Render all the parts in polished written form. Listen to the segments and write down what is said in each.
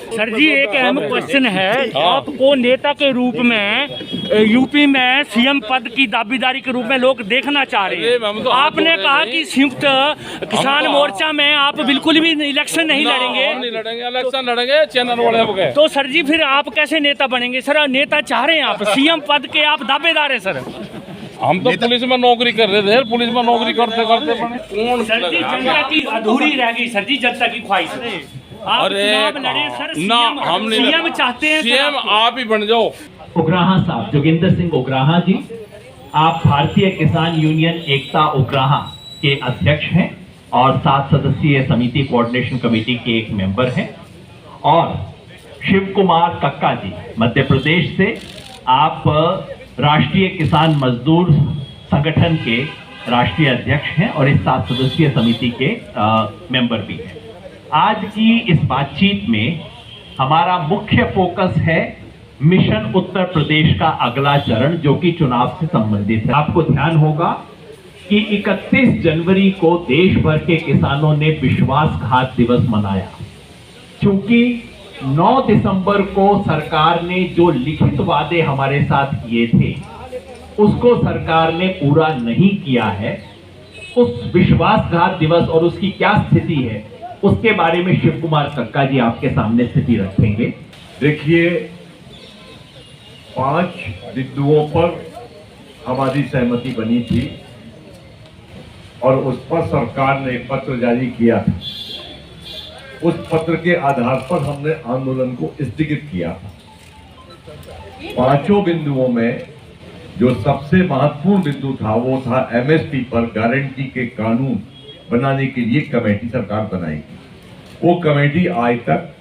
Sir जी एक अहम question है, आपको नेता के रूप में यूपी में सीएम पद की दावेदारी के रूप में लोग देखना चाह रहे हैं। आपने कहा कि संयुक्त किसान मोर्चा में आप बिल्कुल भी इलेक्शन नहीं लड़ेंगे। इलेक्शन लड़ेंगे चैनल वाले हो गए। तो सर जी फिर आप कैसे नेता बनेंगे? सर नेता चाह रहे हैं आप, सीएम पद के आप दावेदार हैं सर। हम तो पुलिस में नौकरी कर रहे थे, पुलिस में नौकरी करते करते कौन सर जी जनता की अधूरी रह गई सर जी, जनता की ख्वाहिश। आप चुनाव लड़े सर, ना हम नहीं, सीएम चाहते हैं सीएम आप ही बन जाओ। उग्राहा साहब, जोगिंदर सिंह उग्राहा जी, आप भारतीय किसान यूनियन एकता उग्राहा के अध्यक्ष हैं और 7 सदस्यीय समिति कोऑर्डिनेशन कमेटी के एक मेंबर हैं। और शिव कुमार कक्का जी मध्य प्रदेश से, आप राष्ट्रीय किसान मजदूर संगठन के राष्ट्रीय अध्यक्ष हैं और इस 7 सदस्यीय समिति के मेंबर भी हैं। आज की इस बातचीत में हमारा मुख्य फोकस है मिशन उत्तर प्रदेश का अगला चरण, जो कि चुनाव से संबंधित है। आपको ध्यान होगा कि 31 जनवरी को देश भर के किसानों ने विश्वासघात दिवस मनाया, क्योंकि 9 दिसंबर को सरकार ने जो लिखित वादे हमारे साथ किए थे उसको सरकार ने पूरा नहीं किया है। उस विश्वासघात दिवस और उसकी क्या स्थिति है उसके बारे में शिव कुमार कक्का जी आपके सामने स्थिति रखेंगे। देखिए, 5 बिंदुओं पर हमारी सहमति बनी थी और उस पर सरकार ने एक पत्र जारी किया था। उस पत्र के आधार पर हमने आंदोलन को स्थगित किया था। 5 बिंदुओं में जो सबसे महत्वपूर्ण बिंदु था वो था एमएसपी पर गारंटी के कानून बनाने के लिए कमेटी सरकार बनाएगी। वो कमेटी आज तक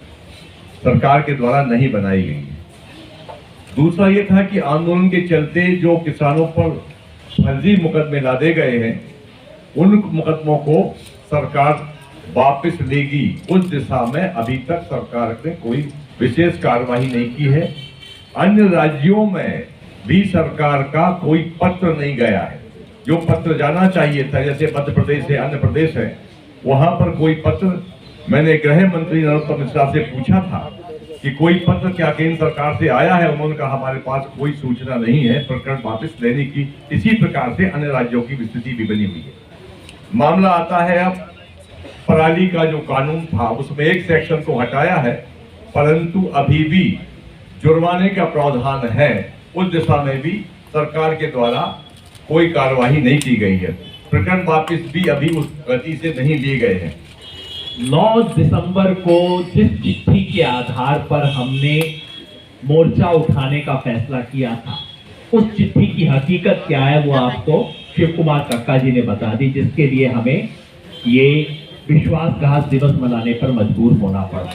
सरकार के द्वारा नहीं बनाई गई है। दूसरा ये था कि आंदोलन के चलते जो किसानों पर फर्जी मुकदमे लादे गए हैं उन मुकदमों को सरकार वापस लेगी। उस दिशा में अभी तक सरकार ने कोई विशेष कार्रवाई नहीं की है। अन्य राज्यों में भी सरकार का कोई पत्र नहीं गया है। जो पत्र जाना चाहिए था, जैसे मध्य प्रदेश है, अन्य प्रदेश है, वहां पर कोई पत्र, मैंने गृह मंत्री नरोत्तम मिश्रा से पूछा था कि कोई पत्र क्या केंद्र सरकार से आया है। उन्होंने कहा हमारे पास कोई सूचना नहीं है प्रकरण वापस लेने की। इसी प्रकार से अन्य राज्यों की स्थिति भी बनी हुई है। मामला आता है अब पराली का जो कानून था उसमें एक सेक्शन को हटाया है, परंतु अभी भी जुर्माने का प्रावधान है। उस दिशा में भी सरकार के द्वारा कोई कार्यवाही नहीं की गई है। प्रकरण वापस भी अभी उस गति से नहीं लिए गए हैं। 9 दिसंबर को जिस चिट्ठी के आधार पर हमने मोर्चा उठाने का फैसला किया था, उस चिट्ठी की हकीकत क्या है वो आपको शिव कुमार कक्का जी ने बता दी, जिसके लिए हमें ये विश्वासघात दिवस मनाने पर मजबूर होना पड़ा।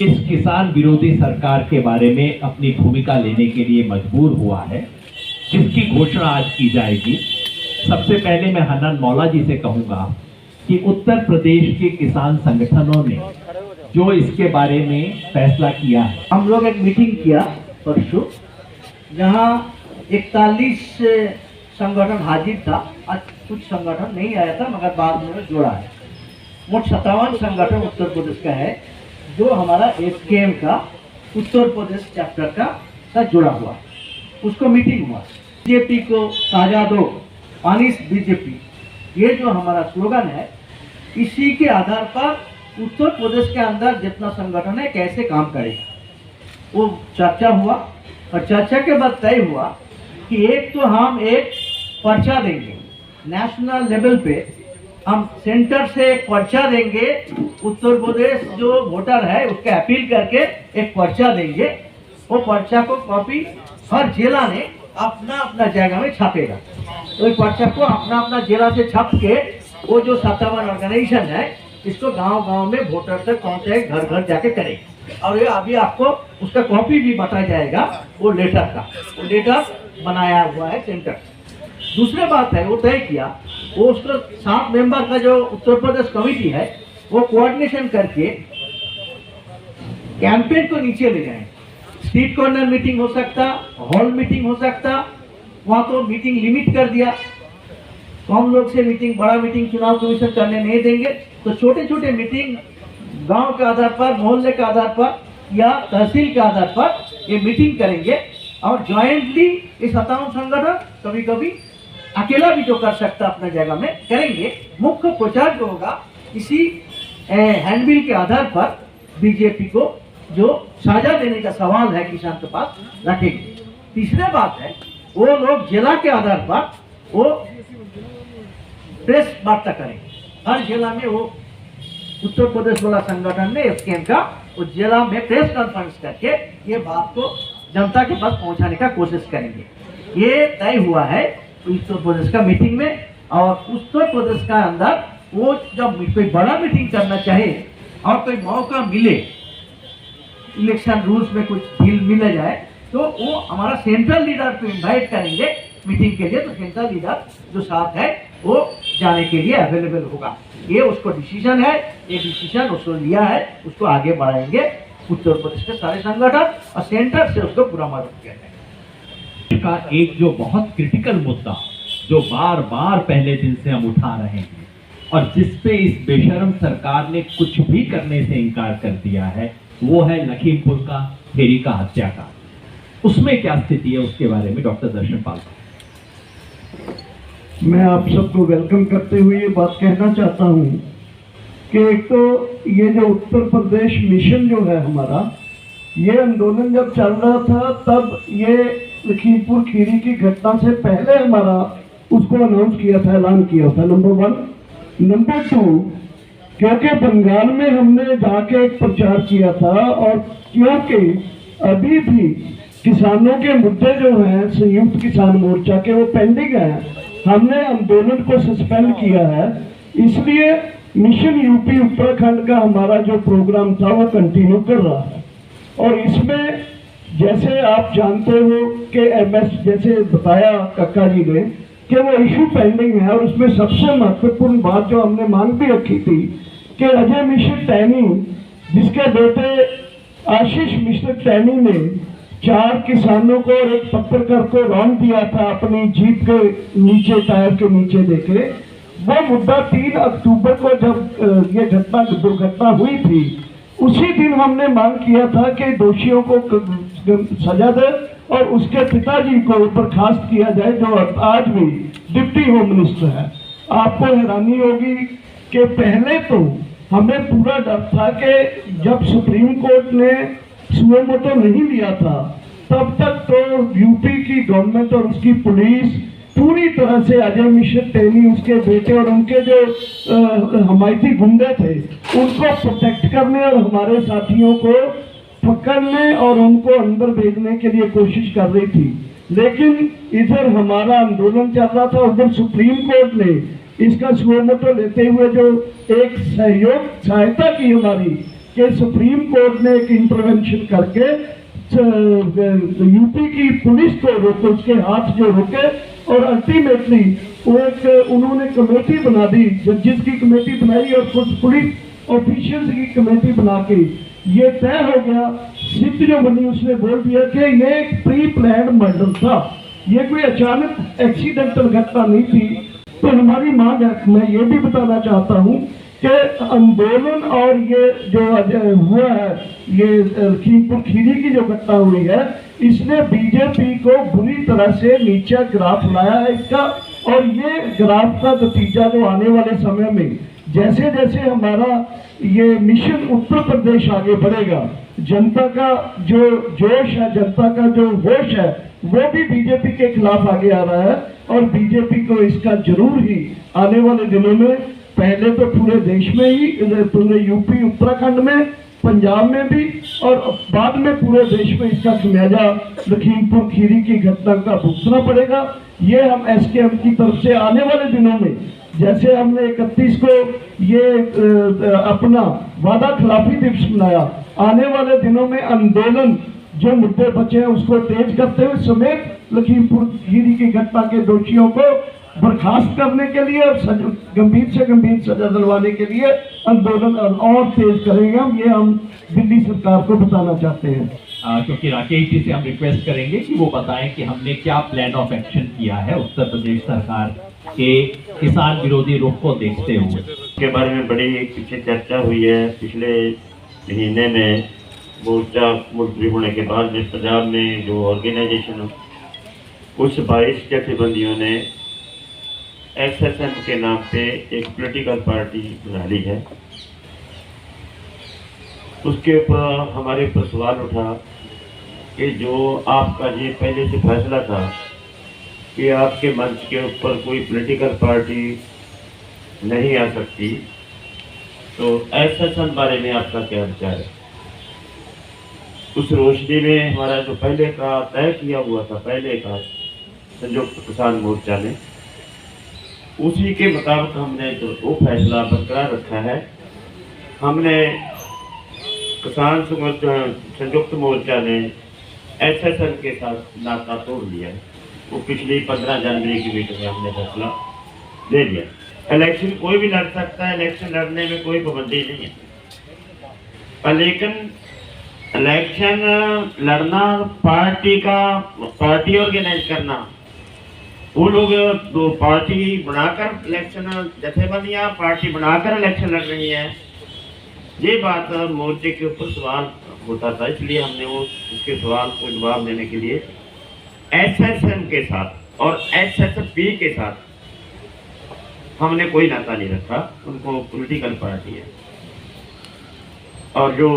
इस किसान विरोधी सरकार के बारे में अपनी भूमिका लेने के लिए मजबूर हुआ है, जिसकी घोषणा आज की जाएगी। सबसे पहले मैं हनन मौला जी से कहूंगा कि उत्तर प्रदेश के किसान संगठनों ने जो इसके बारे में फैसला किया है, हम लोग एक मीटिंग किया परसों, जहां 41 संगठन हाजिर था। आज कुछ संगठन नहीं आया था मगर बाद में जोड़ा है। मोट 57 संगठन उत्तर प्रदेश का है जो हमारा एसकेएम का उत्तर प्रदेश चैप्टर का साथ जुड़ा हुआ। उसको मीटिंग हुआ। बीजेपी को साझा दो, पानिश बीजेपी, ये जो हमारा स्लोगन है, इसी के आधार पर उत्तर प्रदेश के अंदर जितना संगठन है कैसे काम करेगा वो चर्चा हुआ। और चर्चा के बाद तय हुआ कि एक तो हम एक पर्चा देंगे नेशनल लेवल पे, हम सेंटर से एक पर्चा देंगे। उत्तर प्रदेश जो वोटर है उसके अपील करके एक पर्चा देंगे। वो पर्चा को कॉपी हर जिला ने अपना अपना जगह में छापेगा। तो इस पर्चा को अपना अपना जिला से छाप के वो जो 57 ऑर्गेनाइजेशन है इसको गांव-गांव में वोटर तक पहुंचाए, घर घर जाके करेंगे। और ये अभी आपको उसका कॉपी भी बताया जाएगा, वो लेटर का, वो लेटर बनाया हुआ है सेंटर। दूसरी बात है वो तय किया, वो उसको 7 मेंबर का जो उत्तर प्रदेश कमेटी है वो कोऑर्डिनेशन करके कैंपेन को नीचे ले जाएंगे। स्ट्रीट कॉर्नर मीटिंग हो सकता, हॉल मीटिंग हो सकता, वहां तो मीटिंग लिमिट कर दिया। कम लोग से मीटिंग, बड़ा मीटिंग चुनाव कमीशन करने नहीं देंगे, तो छोटे छोटे मीटिंग गांव के आधार पर, मोहल्ले के आधार पर या तहसील के आधार पर ये मीटिंग करेंगे और ज्वाइंटली ये 57 संगठन, कभी कभी अकेला भी जो कर सकता अपने जगह में करेंगे। मुख्य प्रचार जो होगा इसी हैंडबिल के आधार पर बीजेपी को जो साझा देने का सवाल है किसान के पास रखेंगे। तीसरी बात है वो लोग जिला के आधार पर वो प्रेस वार्ता करेंगे। हर जिला में वो उत्तर प्रदेश वाला संगठन ने एसकेएम का उस जिला में प्रेस कॉन्फ्रेंस करके ये बात को जनता के पास पहुंचाने का कोशिश करेंगे। ये तय हुआ है उत्तर प्रदेश का मीटिंग में। और उत्तर प्रदेश का अंदर वो जब कोई बड़ा मीटिंग करना चाहे और कोई मौका मिले, इलेक्शन रूल्स में कुछ ढील मिल जाए, तो वो हमारा सेंट्रल लीडर को इनवाइट करेंगे मीटिंग के लिए। तो सेंट्रल लीडर जो साथ है वो जाने के लिए अवेलेबल होगा। ये उसको डिसीजन है, ये डिसीजन उसको लिया है, उसको आगे बढ़ाएंगे उत्तर प्रदेश के सारे संगठन और सेंटर से उसको पूरा मदद करेंगे। का एक जो बहुत क्रिटिकल मुद्दा जो बार बार पहले दिन से हम उठा रहे हैं और जिसपे इस बेशरम सरकार ने कुछ भी करने से इनकार कर दिया है, वो है लखीमपुर का खेरी का हत्याकांड। उसमें क्या स्थिति है उसके बारे में डॉक्टर दर्शन पाल। मैं आप सबको वेलकम करते हुए ये बात कहना चाहता हूँ कि एक तो ये जो उत्तर प्रदेश मिशन जो है हमारा, ये आंदोलन जब चल रहा था तब ये लखीमपुर खीरी की घटना से पहले हमारा उसको अनाउंस किया था, ऐलान किया था, नंबर 1। नंबर 2, क्योंकि बंगाल में हमने जाके एक प्रचार किया था और क्योंकि अभी भी किसानों के मुद्दे जो हैं संयुक्त किसान मोर्चा के वो पेंडिंग हैं, हमने आंदोलन को सस्पेंड किया है। इसलिए मिशन यूपी उत्तराखंड का हमारा जो प्रोग्राम था वो कंटिन्यू कर रहा है। और इसमें जैसे आप जानते हो कि एमएस जैसे बताया काका जी ने कि वो इशू पेंडिंग है और उसमें सबसे महत्वपूर्ण बात जो हमने मांग भी रखी थी कि अजय मिश्र टैनी, जिसके बेटे आशीष मिश्र टैनी ने 4 किसानों को और एक पत्रकार को रौंद दिया था अपनी जीप के नीचे, टायर के नीचे देके, वो मुद्दा 3 अक्टूबर को जब ये दुर्घटना हुई थी, उसी दिन हमने मांग किया था कि दोषियों को सजा दे और उसके पिताजी को बर्खास्त किया जाए जो आज भी डिप्टी होम मिनिस्टर है। आपको हैरानी होगी कि पहले तो हमें पूरा डर था कि जब सुप्रीम कोर्ट ने सुओ मोटो नहीं लिया था तब तक तो यूपी की गवर्नमेंट और उसकी पुलिस पूरी तरह से अजय मिश्र टैनी, उसके बेटे और उनके जो हमायती गुंडे थे उनको प्रोटेक्ट करने और हमारे साथियों को पकड़ने और उनको अंदर भेजने के लिए कोशिश कर रही थी। लेकिन इधर हमारा आंदोलन चल रहा था, उधर सुप्रीम कोर्ट ने इसका सुओ मोटो लेते हुए जो एक सहायता की हमारी कि सुप्रीम कोर्ट ने एक इंटरवेंशन करके यूपी की पुलिस को रोके, उसके हाथ जो रोके और अल्टीमेटली वो एक उन्होंने कमेटी बना दी, जजेस की कमेटी बनाई और कुछ पुलिस ऑफिशियल्स की कमेटी बना के ये तय हो गया, सिद्ध जो बनी उसने बोल दिया कि ये एक प्री प्लान मर्डर था, ये कोई अचानक एक्सीडेंटल घटना नहीं थी। तो हमारी मांग है, मैं ये भी बताना चाहता हूँ कि आंदोलन और ये जो हुआ है, ये लखीमपुर खीरी की जो घटना हुई है, इसने बीजेपी को बुरी तरह से नीचे ग्राफ लाया है इसका। और ये ग्राफ का नतीजा जो आने वाले समय में जैसे जैसे हमारा ये मिशन उत्तर प्रदेश आगे बढ़ेगा, जनता का जो जोश है, जनता का जो होश है, वो भी बीजेपी के खिलाफ आगे आ रहा है। और बीजेपी को इसका जरूर ही आने वाले दिनों में, पहले तो पूरे देश में ही, पूरे यूपी उत्तराखंड में, पंजाब में भी और बाद में पूरे देश में इसका खमियाजा लखीमपुर खीरी की घटना का भुगतना पड़ेगा। ये हम एसकेएम की तरफ से आने वाले दिनों में, जैसे हमने 31 को ये अपना वादा खिलाफी दिवस मनाया, आने वाले दिनों में आंदोलन जो मुद्दे बचे हैं उसको तेज करते हुए समेत लखीमपुर खीरी की घटना के दोषियों को बर्खास्त करने के लिए और गंभीर से गंभीर सजा दिलवाने के लिए आंदोलन और तेज करेंगे हम दिल्ली सरकार को बताना चाहते हैं। क्योंकि राकेश जी से हम रिक्वेस्ट करेंगे कि वो बताएं कि हमने क्या प्लान ऑफ एक्शन किया है उत्तर प्रदेश सरकार के किसान विरोधी रुख को देखते हुए। के बारे में बड़ी पीछे चर्चा हुई है। पिछले महीने में मोर्चा मुलतवी होने के बाद में पंजाब में जो ऑर्गेनाइजेशन कुछ 22 जथेबंदियों ने XSM के नाम पे एक पॉलिटिकल पार्टी बना ली है। उसके ऊपर हमारे ऊपर सवाल उठा कि जो आपका ये पहले से फैसला था कि आपके मंच के ऊपर कोई पॉलिटिकल पार्टी नहीं आ सकती, तो XSM बारे में आपका क्या विचार है? उस रोशनी में हमारा जो पहले का तय किया हुआ था, पहले का संयुक्त किसान मोर्चा ने, उसी के मुताबिक हमने जो वो फैसला बरकरार रखा है। हमने किसान संयुक्त मोर्चा ने XSM के साथ नाता तोड़ लिया है। वो पिछली 15 जनवरी की मीटिंग में हमने फैसला ले लिया। इलेक्शन कोई भी लड़ सकता है, इलेक्शन लड़ने में कोई पाबंदी नहीं है, पर लेकिन इलेक्शन लड़ना, पार्टी ऑर्गेनाइज करना, वो लोग दो पार्टी बनाकर इलेक्शन, जथेबंदियां पार्टी बनाकर इलेक्शन लड़ रही हैं, ये बात मोर्चे के ऊपर सवाल होता था। इसलिए हमने वो उसके सवाल को जवाब देने के लिए XSM के साथ और SSP के साथ हमने कोई नाता नहीं रखा। उनको पॉलिटिकल पार्टी है। और जो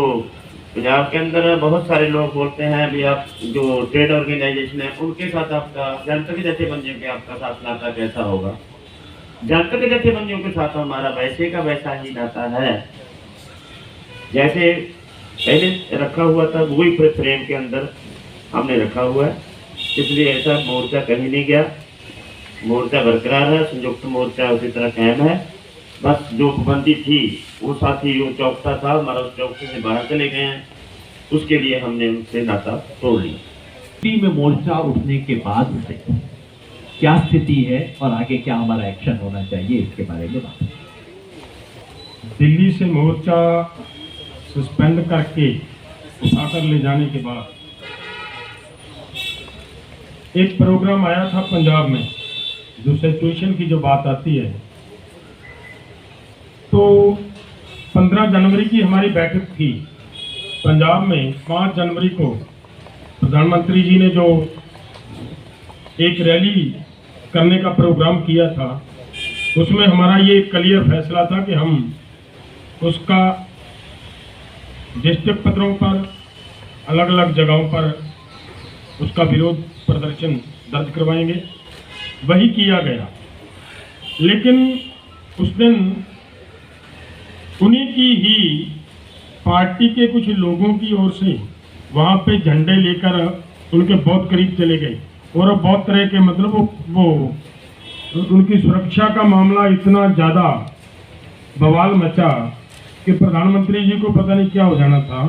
पंजाब के अंदर बहुत सारे लोग बोलते हैं भी आप जो ट्रेड ऑर्गेनाइजेशन है उनके साथ आपका, जनता के जथेबंदियों के आपका साथ नाता कैसा होगा? जनता के जथेबंदियों के साथ हमारा वैसे का वैसा ही नाता है जैसे पहले रखा हुआ था, वही फ्रेम के अंदर हमने रखा हुआ है। इसलिए ऐसा मोर्चा कहीं नहीं गया, मोर्चा बरकरार है, संयुक्त मोर्चा उसी तरह कायम है। बस जो पाबंदी थी वो साथी जो चौकता था हमारा, उस चौकसे से बाहर चले गए हैं, उसके लिए हमने उनसे नाता तोड़ लिया। में मोर्चा उठने के बाद से क्या स्थिति है और आगे क्या हमारा एक्शन होना चाहिए, इसके बारे में बात। दिल्ली से मोर्चा सस्पेंड करके उठाकर ले जाने के बाद एक प्रोग्राम आया था पंजाब में, जो सिचुएशन की जो बात आती है, तो 15 जनवरी की हमारी बैठक थी पंजाब में। 5 जनवरी को प्रधानमंत्री जी ने जो एक रैली करने का प्रोग्राम किया था, उसमें हमारा ये क्लियर फैसला था कि हम उसका डिस्ट्रिक्ट पत्रों पर, अलग अलग जगहों पर उसका विरोध प्रदर्शन दर्ज करवाएंगे। वही किया गया। लेकिन उस दिन उन्हीं की ही पार्टी के कुछ लोगों की ओर से वहाँ पे झंडे लेकर उनके बहुत करीब चले गए और बहुत तरह के मतलब वो उनकी सुरक्षा का मामला इतना ज़्यादा बवाल मचा कि प्रधानमंत्री जी को पता नहीं क्या हो जाना था।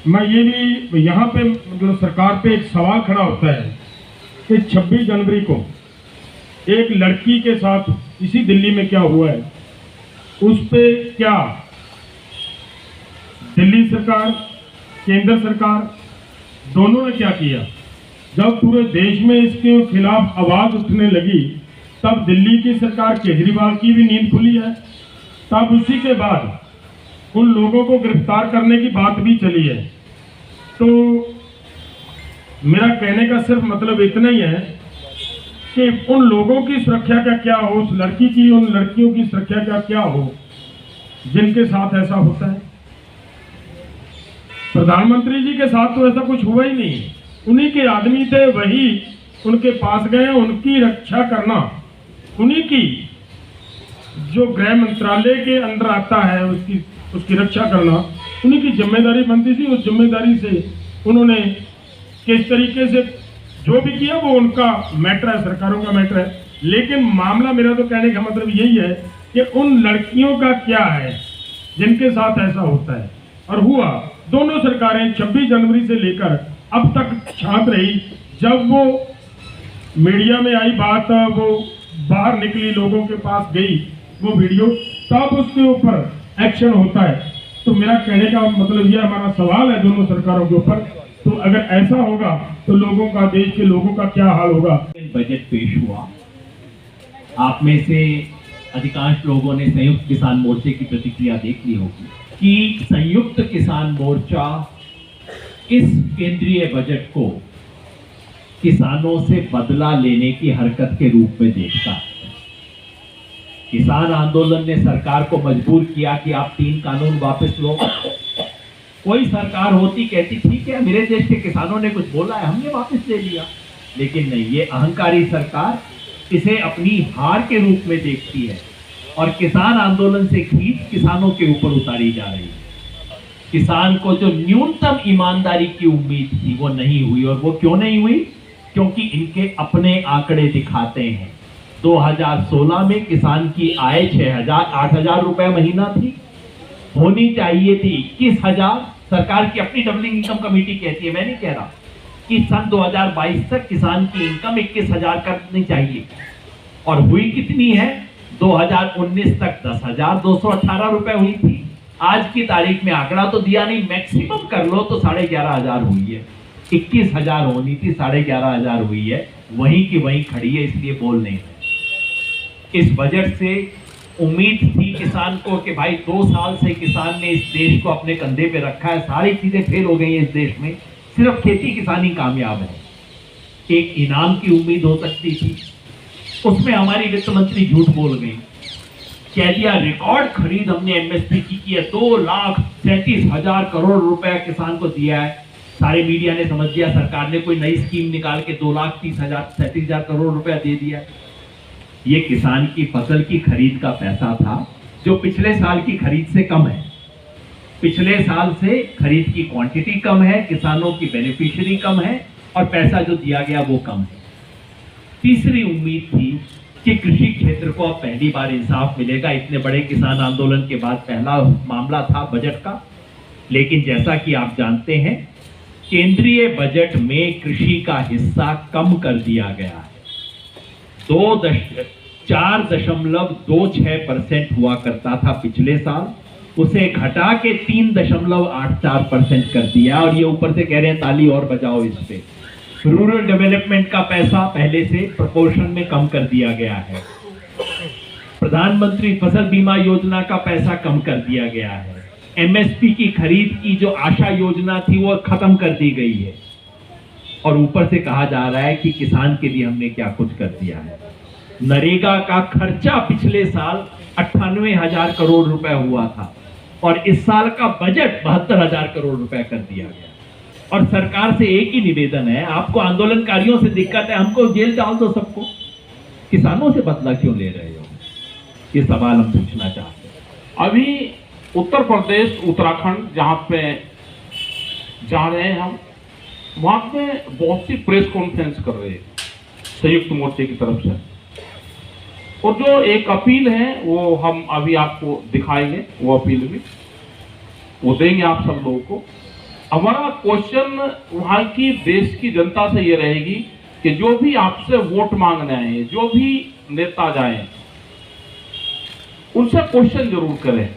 मैं ये भी यहाँ पे मतलब सरकार पे एक सवाल खड़ा होता है कि 26 जनवरी को एक लड़की के साथ इसी दिल्ली में क्या हुआ है, उस पे क्या दिल्ली सरकार, केंद्र सरकार दोनों ने क्या किया? जब पूरे देश में इसके खिलाफ आवाज उठने लगी, तब दिल्ली की सरकार, केजरीवाल की भी नींद खुली है। तब उसी के बाद उन लोगों को गिरफ्तार करने की बात भी चली है। तो मेरा कहने का सिर्फ मतलब इतना ही है कि उन लोगों की सुरक्षा का क्या हो, उस लड़की की, उन लड़कियों की सुरक्षा का क्या हो जिनके साथ ऐसा होता है। प्रधानमंत्री जी के साथ तो ऐसा कुछ हुआ ही नहीं। उन्हीं के आदमी थे, वही उनके पास गए, उनकी रक्षा करना, उन्हीं की जो गृह मंत्रालय के अंदर आता है उसकी रक्षा करना उन्हीं की जिम्मेदारी बनती थी। उस जिम्मेदारी से उन्होंने किस तरीके से जो भी किया वो उनका मैटर है, सरकारों का मैटर है। लेकिन मामला मेरा तो कहने का मतलब यही है कि उन लड़कियों का क्या है जिनके साथ ऐसा होता है। और हुआ, दोनों सरकारें 26 जनवरी से लेकर अब तक छाप रही। जब वो मीडिया में आई बात, वो बाहर निकली, लोगों के पास गई वो वीडियो, तब उसके ऊपर एक्शन होता है। तो मेरा कहने का मतलब यह हमारा सवाल है दोनों सरकारों के ऊपर, तो अगर ऐसा होगा तो लोगों का, देश के लोगों का क्या हाल होगा। बजट पेश हुआ, आप में से अधिकांश लोगों ने संयुक्त किसान मोर्चे की प्रतिक्रिया देख ली होगी कि संयुक्त किसान मोर्चा इस केंद्रीय बजट को किसानों से बदला लेने की हरकत के रूप में देखता है। किसान आंदोलन ने सरकार को मजबूर किया कि आप 3 कानून वापस लो। कोई सरकार होती कहती ठीक है, मेरे देश के किसानों ने कुछ बोला है, हमने वापस ले लिया। लेकिन नहीं, ये अहंकारी सरकार इसे अपनी हार के रूप में देखती है और किसान आंदोलन से खींच किसानों के ऊपर उतारी जा रही है। किसान को जो न्यूनतम ईमानदारी की उम्मीद थी वो नहीं हुई। और वो क्यों नहीं हुई? क्योंकि इनके अपने आंकड़े दिखाते हैं। 2016 में किसान की आय 8,000 रुपए महीना थी, होनी चाहिए थी 21,000। सरकार की अपनी डबलिंग इनकम कमेटी कहती है, मैं नहीं कह रहा, कि सन 2022 तक किसान की इनकम 21,000 करनी चाहिए। और हुई कितनी है? 2019 तक 10,218 रुपए हुई थी। आज की तारीख में आंकड़ा तो दिया नहीं, मैक्सिमम कर लो तो 11,500 हुई है। 21,000 होनी थी, 11,500 हुई है, वहीं की वहीं खड़ी है, इसलिए बोल नहीं रहे। इस बजट से उम्मीद थी किसान को कि भाई 2 साल से किसान ने इस देश को अपने कंधे पे रखा है, सारी चीजें फेल हो गई हैं इस देश में, सिर्फ खेती किसानी कामयाब है। एक इनाम की उम्मीद हो सकती थी, उसमें हमारी वित्त मंत्री झूठ बोल गई, कह दिया रिकॉर्ड खरीद हमने एमएसपी की है, 2,37,000 करोड़ रुपए किसान को दिया है। सारे मीडिया ने समझ लिया सरकार ने कोई नई स्कीम निकाल के 2,37,000 करोड़ रुपया दे दिया। ये किसान की फसल की खरीद का पैसा था जो पिछले साल की खरीद से कम है। पिछले साल से खरीद की क्वांटिटी कम है, किसानों की बेनिफिशियरी कम है और पैसा जो दिया गया वो कम है। तीसरी उम्मीद थी कि कृषि क्षेत्र को अब पहली बार इंसाफ मिलेगा। इतने बड़े किसान आंदोलन के बाद पहला मामला था बजट का। लेकिन जैसा कि आप जानते हैं, केंद्रीय बजट में कृषि का हिस्सा कम कर दिया गया है। 4.26% हुआ करता था पिछले साल, उसे घटा के 3.84% कर दिया। और ये ऊपर से कह रहे हैं ताली और बजाओ इस पे। रूरल डेवलपमेंट का पैसा पहले से प्रोपोर्शन में कम कर दिया गया है। प्रधानमंत्री फसल बीमा योजना का पैसा कम कर दिया गया है। एमएसपी की खरीद की जो आशा योजना थी वो खत्म कर दी गई है। और ऊपर से कहा जा रहा है कि किसान के लिए हमने क्या कुछ कर दिया है। नरेगा का खर्चा पिछले साल 98,000 करोड़ रुपए हुआ था और इस साल का बजट 72,000 करोड़ रुपए कर दिया गया। और सरकार से एक ही निवेदन है, आपको आंदोलनकारियों से दिक्कत है, हमको जेल डाल दो सबको, किसानों से बदला क्यों ले रहे हो? ये सवाल हम पूछना चाहते हैं। अभी उत्तर प्रदेश, उत्तराखंड जहाँ पे जा रहे हैं हम, वहाँ पे बहुत सी प्रेस कॉन्फ्रेंस कर रहे हैं संयुक्त मोर्चे की तरफ से। और जो एक अपील है वो हम अभी आपको दिखाएंगे, वो अपील भी वो देंगे आप सब लोगों को। हमारा क्वेश्चन वहाँ की देश की जनता से ये रहेगी कि जो भी आपसे वोट मांगने आए, जो भी नेता जाए, उनसे क्वेश्चन जरूर करें,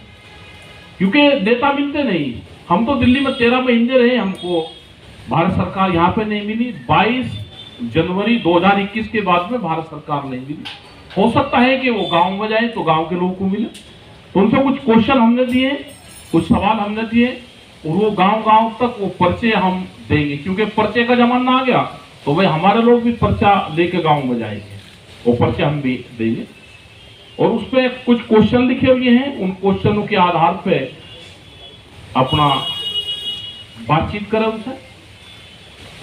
क्योंकि नेता मिलते नहीं। हम तो दिल्ली में 13 महीने रहे, हमको भारत सरकार यहाँ पे नहीं मिली। 22 जनवरी 2021 के बाद में भारत सरकार नहीं मिली। हो सकता है कि वो गांव में जाए तो गांव के लोगों को मिले। तो उनसे कुछ क्वेश्चन हमने दिए, कुछ सवाल हमने दिए, और वो गांव तक वो पर्चे हम देंगे, क्योंकि पर्चे का जमाना आ गया तो भाई हमारे लोग भी पर्चा लेके गांव में जाएंगे, वो पर्चे हम भी देंगे। और उस पर कुछ क्वेश्चन लिखे हुए हैं, उन क्वेश्चनों के आधार पे अपना बातचीत करें, उनसे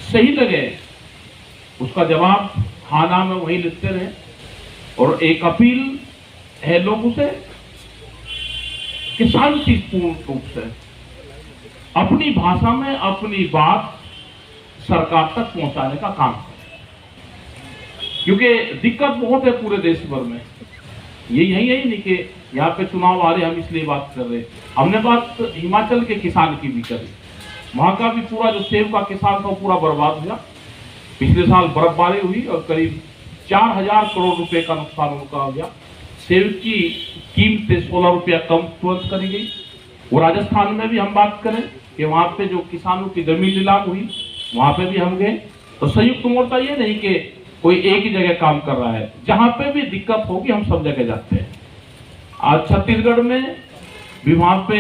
सही लगे उसका जवाब हाँ ना में वही लिखते रहे। और एक अपील है लोगों से कि शांतिपूर्ण रूप से अपनी भाषा में अपनी बात सरकार तक पहुंचाने का काम करें, क्योंकि दिक्कत बहुत है पूरे देश भर में। ये यही नहीं कि यहाँ पे चुनाव आ रहे हम इसलिए बात कर रहे। हमने बात हिमाचल के किसान की भी करी, वहां का भी पूरा जो सेब का किसान था पूरा बर्बाद हुआ। पिछले साल बर्फबारी हुई और करीब 4,000 करोड़ रुपए का नुकसान उनका हो गया। सेब की कीमत 16 रुपया कम तुरंत करी गई। और राजस्थान में भी हम बात करें कि वहां पे जो किसानों की जमीन नीलाम हुई, वहां पे भी हम गए। तो संयुक्त मोर्चा ये नहीं कि कोई एक ही जगह काम कर रहा है, जहां पे भी दिक्कत होगी हम सब जगह जाते हैं। आज छत्तीसगढ़ में भी वहां पे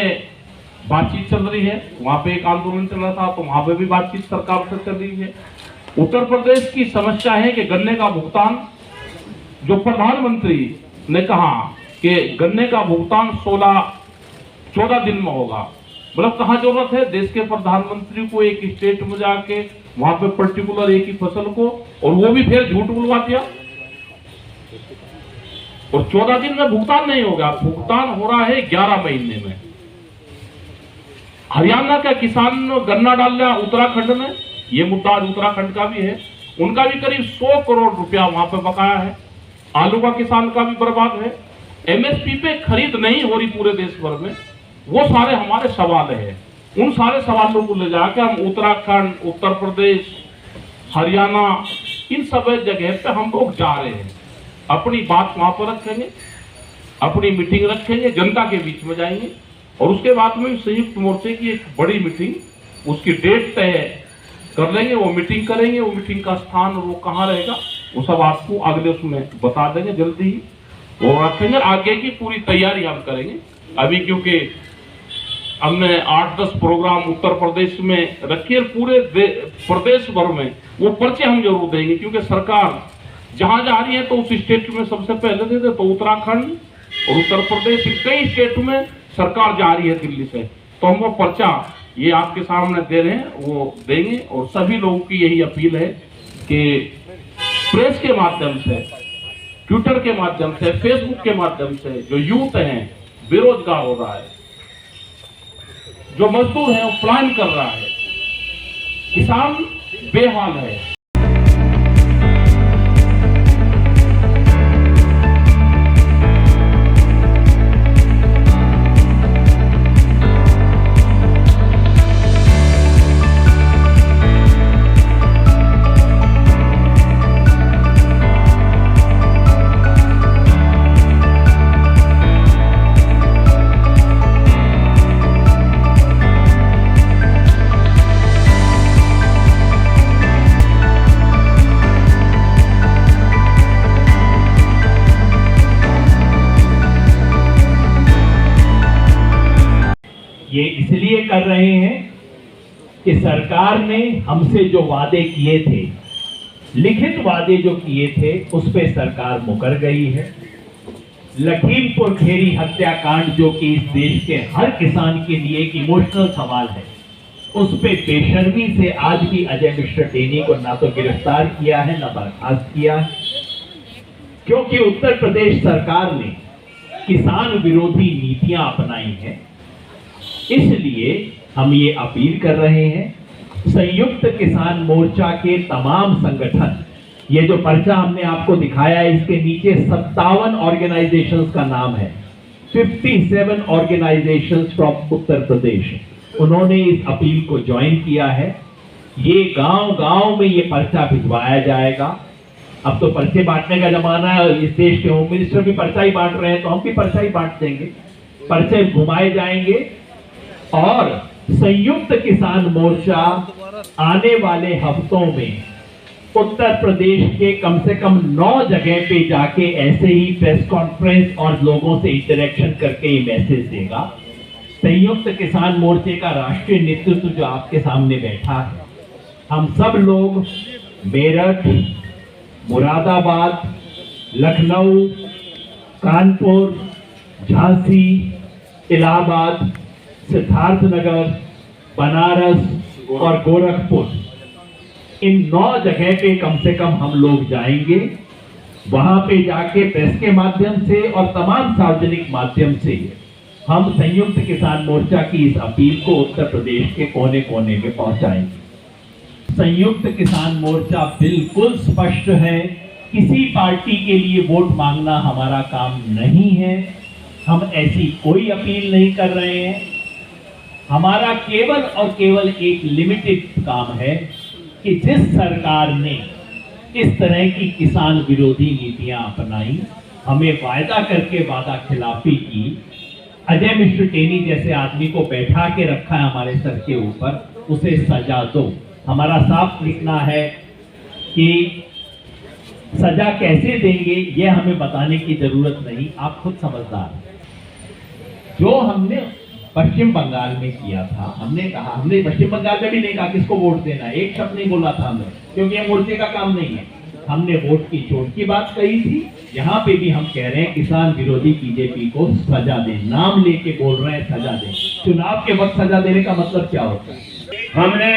बातचीत चल रही है, वहां पे एक आंदोलन चल रहा था तो वहां पे भी बातचीत सरकार से चल रही है। उत्तर प्रदेश की समस्या है कि गन्ने का भुगतान, जो प्रधानमंत्री ने कहा कि गन्ने का भुगतान 14 दिन में होगा, मतलब कहाँ जरूरत है देश के प्रधानमंत्री को एक स्टेट में जाके वहां पे पर्टिकुलर एक ही फसल को, और वो भी फिर झूठ बुलवा दिया और 14 दिन में भुगतान नहीं होगा, भुगतान हो रहा है 11 महीने में। हरियाणा का किसान गन्ना डाल रहा उत्तराखंड में, ये मुद्दा आज उत्तराखंड का भी है, उनका भी करीब 100 करोड़ रुपया वहां पे बकाया है। आलू का किसान का भी बर्बाद है। एमएसपी पे खरीद नहीं हो रही पूरे देश भर में। वो सारे हमारे सवाल है, उन सारे सवालों को ले जाकर हम उत्तराखंड, उत्तर प्रदेश, हरियाणा, इन सब जगह पे हम लोग जा रहे हैं, अपनी बात वहां पर रखेंगे, अपनी मीटिंग रखेंगे, जनता के बीच में जाएंगे और उसके बाद में संयुक्त मोर्चे की एक बड़ी मीटिंग, उसकी डेट तय कर लेंगे, वो मीटिंग करेंगे, वो मीटिंग का स्थान वो कहाँ रहेगा वो सब आपको अगले उसमें बता देंगे, जल्दी ही वो रखेंगे। आगे की पूरी तैयारी हम करेंगे। अभी क्योंकि हमने 8-10 प्रोग्राम उत्तर प्रदेश में रखी है, पूरे प्रदेश भर में वो पर्चे हम जरूर देंगे, क्योंकि सरकार जहां जा रही है तो उस स्टेट में सबसे पहले दे दे, तो उत्तराखंड और उत्तर प्रदेश, कई स्टेट में सरकार जा रही है दिल्ली से, तो हम वो पर्चा ये आपके सामने दे रहे हैं, वो देंगे। और सभी लोगों की यही अपील है कि प्रेस के माध्यम से, ट्विटर के माध्यम से, फेसबुक के माध्यम से जो यूथ है बेरोजगार हो रहा है, जो मजदूर है वो प्लान कर रहा है, किसान बेहाल है। ये इसलिए कर रहे हैं कि सरकार ने हमसे जो वादे किए थे, लिखित वादे जो किए थे, उस पे सरकार मुकर गई है। लखीमपुर खेरी हत्याकांड जो कि इस देश के हर किसान के लिए एक इमोशनल सवाल है, उस पे बेशर्मी से आज भी अजय मिश्र टेनी को ना तो गिरफ्तार किया है ना बर्खास्त किया है, क्योंकि उत्तर प्रदेश सरकार ने किसान विरोधी नीतियां अपनाई हैं। इसलिए हम ये अपील कर रहे हैं, संयुक्त किसान मोर्चा के तमाम संगठन, ये जो पर्चा हमने आपको दिखाया है इसके नीचे 57 ऑर्गेनाइजेशंस का नाम है, 57 ऑर्गेनाइजेशंस फ्रॉम उत्तर प्रदेश, उन्होंने इस अपील को ज्वाइन किया है। ये गांव-गांव में ये पर्चा भिजवाया जाएगा। अब तो पर्चे बांटने का जमाना है, इस देश के होम मिनिस्टर भी पर्चा ही बांट रहे हैं, तो हम भी पर्चा ही बांट देंगे। पर्चे घुमाए जाएंगे और संयुक्त किसान मोर्चा आने वाले हफ्तों में उत्तर प्रदेश के कम से कम 9 जगह पे जाके ऐसे ही प्रेस कॉन्फ्रेंस और लोगों से इंटरेक्शन करके ये मैसेज देगा। संयुक्त किसान मोर्चे का राष्ट्रीय नेतृत्व जो आपके सामने बैठा है, हम सब लोग मेरठ, मुरादाबाद, लखनऊ, कानपुर, झांसी, इलाहाबाद, सिद्धार्थनगर, बनारस और गोरखपुर, इन 9 जगह पे कम से कम हम लोग जाएंगे। वहां पे जाके प्रेस के माध्यम से और तमाम सार्वजनिक माध्यम से हम संयुक्त किसान मोर्चा की इस अपील को उत्तर प्रदेश के कोने कोने में पहुंचाएंगे। संयुक्त किसान मोर्चा बिल्कुल स्पष्ट है, किसी पार्टी के लिए वोट मांगना हमारा काम नहीं है, हम ऐसी कोई अपील नहीं कर रहे हैं। हमारा केवल और केवल एक लिमिटेड काम है कि जिस सरकार ने इस तरह की किसान विरोधी नीतियां अपनाई, हमें वायदा करके वादा खिलाफी की, अजय मिश्र टेनी जैसे आदमी को बैठा के रखा है हमारे सर के ऊपर, उसे सजा दो। हमारा साफ लिखना है कि सजा कैसे देंगे ये हमें बताने की जरूरत नहीं, आप खुद समझदार हैं। जो हमने पश्चिम बंगाल में किया था, हमने पश्चिम बंगाल में भी नहीं कहा किसको वोट देना, एक शब्द नहीं बोला था हमने, क्योंकि ये मोर्चे का काम नहीं है। हमने वोट की चोट की बात कही थी। यहाँ पे भी हम कह रहे हैं किसान विरोधी बीजेपी को सजा दें, नाम लेके बोल रहे हैं सजा दें। चुनाव के वक्त सजा देने का मतलब क्या होता है? हमने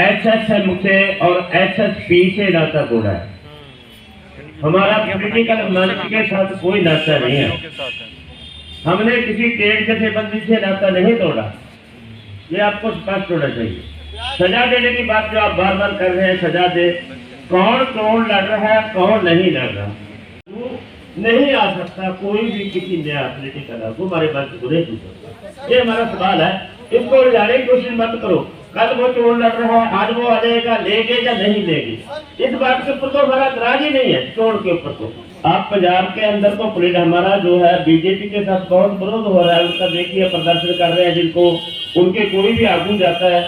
HSM से और HSP से नाता तोड़ा है। हमारा पॉलिटिकल मंच के साथ कोई नाता नहीं है। हमने किसी ट्रेड जथेबंदी से नाता नहीं तोड़ा, ये आपको स्पष्ट होना चाहिए। सजा देने की बात जो आप बार बार कर रहे हैं, सजा दे, कौन लड़ रहा है, कौन नहीं लड़ रहा, नहीं आ सकता कोई भी किसी नया पॉलिटिकल को हमारे पास नहीं पूछ सकता। ये हमारा सवाल है, इसको उलझाने की कोशिश मत करो। कल वो चोर लड़ रहा है, आज वो आ जाएगा, लेगे या नहीं लेगे, इस बात के ऊपर तो हमारा इतराज ही नहीं है। चोर के ऊपर तो आप पंजाब के अंदर तो पुलिस हमारा जो है बीजेपी के साथ बहुत विरोध हो रहा है, उनका देखिए प्रदर्शन कर रहे हैं, जिनको उनके कोई भी आगू जाता है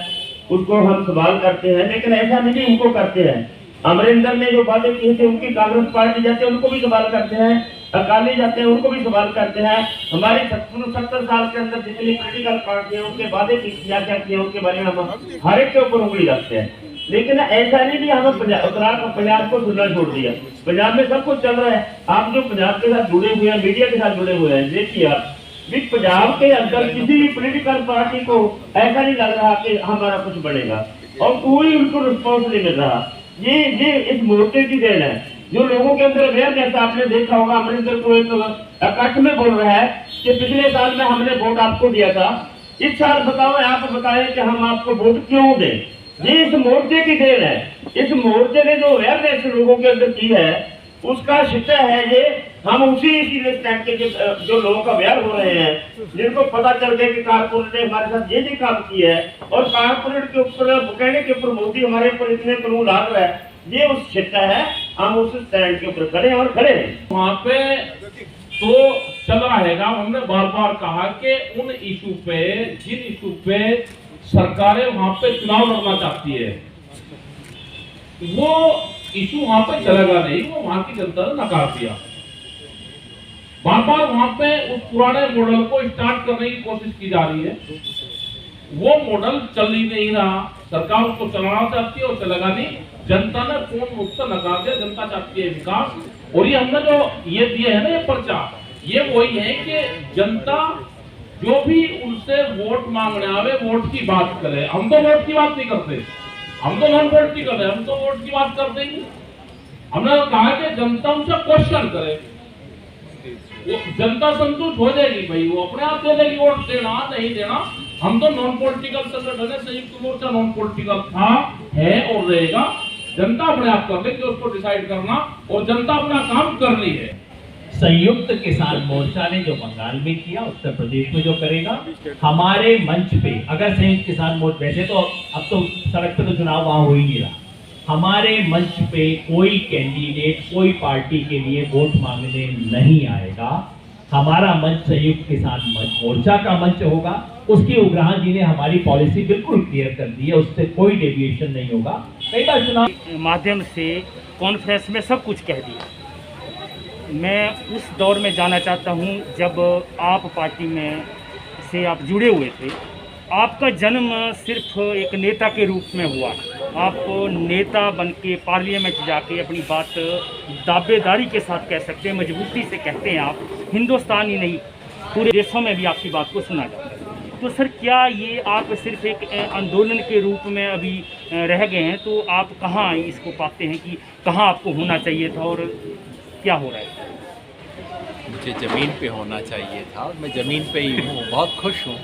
उसको हम सवाल करते हैं, लेकिन ऐसा नहीं उनको करते हैं। अमरिंदर ने जो बातें की थी, उनकी कांग्रेस पार्टी जाते हैं उनको भी सवाल करते हैं, अकाली जाते हैं उनको भी सवाल करते हैं। हमारी 70 साल के अंदर जितनी पॉलिटिकल पार्टी है उनके वादे क्या किए, उनके बारे में हम हर एक के ऊपर उंगली रखते हैं। लेकिन ऐसा नहीं कि हमें पंजाब को सुनना छोड़ दिया। पंजाब में सब कुछ चल रहा है। आप जो पंजाब के साथ जुड़े हुए हैं, मीडिया के साथ जुड़े हुए हैं, देखिए आप भी पंजाब के अंदर किसी भी पॉलिटिकल पार्टी को ऐसा नहीं लग रहा कि हमारा कुछ बनेगा, और कोई उनको रिस्पॉन्स नहीं मिल रहा। ये इस मोर्चे की देन है। जो लोगों के अंदर अवेयरनेस, आपने देखा होगा अमरिंदर को एक इकट्ठ में बोल रहा है कि पिछले साल में हमने वोट आपको दिया था, इस साल बताओ, आप बताएं कि हम आपको वोट क्यों दें। ये इस मोर्चे की देन है। इस मोर्चे ने जो अवेयरनेस लोगों के अंदर की है उसका शिक्षा है ये। हम उसी स्टैंड के जो लोग अवेयर हो रहे हैं, जिनको पता चल गया कि कारपोरेट ने हमारे साथ ये काम किया है, और कारपोरेट के ऊपर कहने के ऊपर मोदी हमारे ऊपर इतने कानून ला रहा है, ये उस शिक्षा है। हम उस स्टैंड के ऊपर खड़े और खड़े हैं। वहाँ पे तो चल रहेगा। हमने बार बार कहा कि उन इशू पे, जिन इशू पे सरकारें वहाँ पे चुनाव लड़ना चाहती है, वो इशू वहाँ पे चलेगा नहीं। वो वहाँ की जनता ने नकार दिया। बार बार वहाँ पे उस पुराने मॉडल को स्टार्ट करने की कोशिश की जा रही है। वो मॉडल चल ही नहीं रहा। सरकार उसको चलाना चाहती है और चलेगा नहीं। जनता ने पूर्ण रूप से नकार दिया। जनता चाहती है विकास। और ये हमने जो ये दिए है ना, ये पर्चा, ये वही है कि जनता जो भी उनसे वोट मांगने आवे, वोट की बात करे। हम तो वोट की बात नहीं करते, हम तो नॉन पॉलिटिकल है, हम तो वोट की बात करते ही। हमने कहा कि जनता उनसे क्वेश्चन करे, वो जनता संतुष्ट हो जाएगी, भाई वो अपने आप दे देगी वोट, देना नहीं देना। हम तो नॉन पॉलिटिकल संगठन है, संयुक्त मोर्चा नॉन पॉलिटिकल था, है और रहेगा। जनता अपने आप कर लेगी उसको डिसाइड करना, और जनता अपना काम कर रही है। संयुक्त किसान मोर्चा ने जो बंगाल में किया, उत्तर प्रदेश में जो करेगा। हमारे मंच पे अगर संयुक्त किसान मोर्चा, वैसे तो अब तो सड़क पे तो चुनाव वहां हो ही नहीं रहा, हमारे मंच पे कोई कैंडिडेट कोई पार्टी के लिए वोट मांगने नहीं आएगा। हमारा मंच संयुक्त किसान मोर्चा का मंच होगा। उसकी उग्राह जी ने हमारी पॉलिसी बिल्कुल क्लियर कर दी है, उससे कोई डेविएशन नहीं होगा। कई बार चुनाव माध्यम से कॉन्फ्रेंस में सब कुछ कह दिया। मैं उस दौर में जाना चाहता हूं जब आप पार्टी में से आप जुड़े हुए थे। आपका जन्म सिर्फ एक नेता के रूप में हुआ। आप नेता बन के पार्लियामेंट जाके अपनी बात दावेदारी के साथ कह सकते हैं, मजबूती से कहते हैं। आप हिंदुस्तान ही नहीं पूरे देशों में भी आपकी बात को सुना जाता है। तो सर, क्या ये आप सिर्फ एक आंदोलन के रूप में अभी रह गए हैं? तो आप कहाँ इसको पाते हैं कि कहाँ आपको होना चाहिए था और क्या हो रहा है? मुझे ज़मीन पे होना चाहिए था और मैं ज़मीन पे ही हूँ। बहुत खुश हूँ।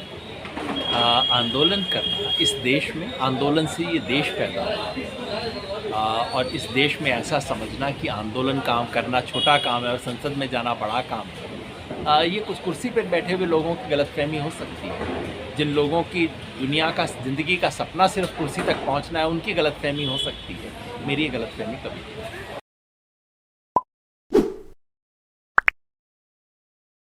आंदोलन करना इस देश में, आंदोलन से ये देश पैदा हुआ, और इस देश में ऐसा समझना कि आंदोलन काम करना छोटा काम है और संसद में जाना बड़ा काम है, ये कुछ कुर्सी पर बैठे हुए लोगों की गलतफहमी हो सकती है। जिन लोगों की दुनिया का, ज़िंदगी का सपना सिर्फ कुर्सी तक पहुँचना है, उनकी गलतफहमी हो सकती है। मेरी ये गलतफहमी कभी नहीं।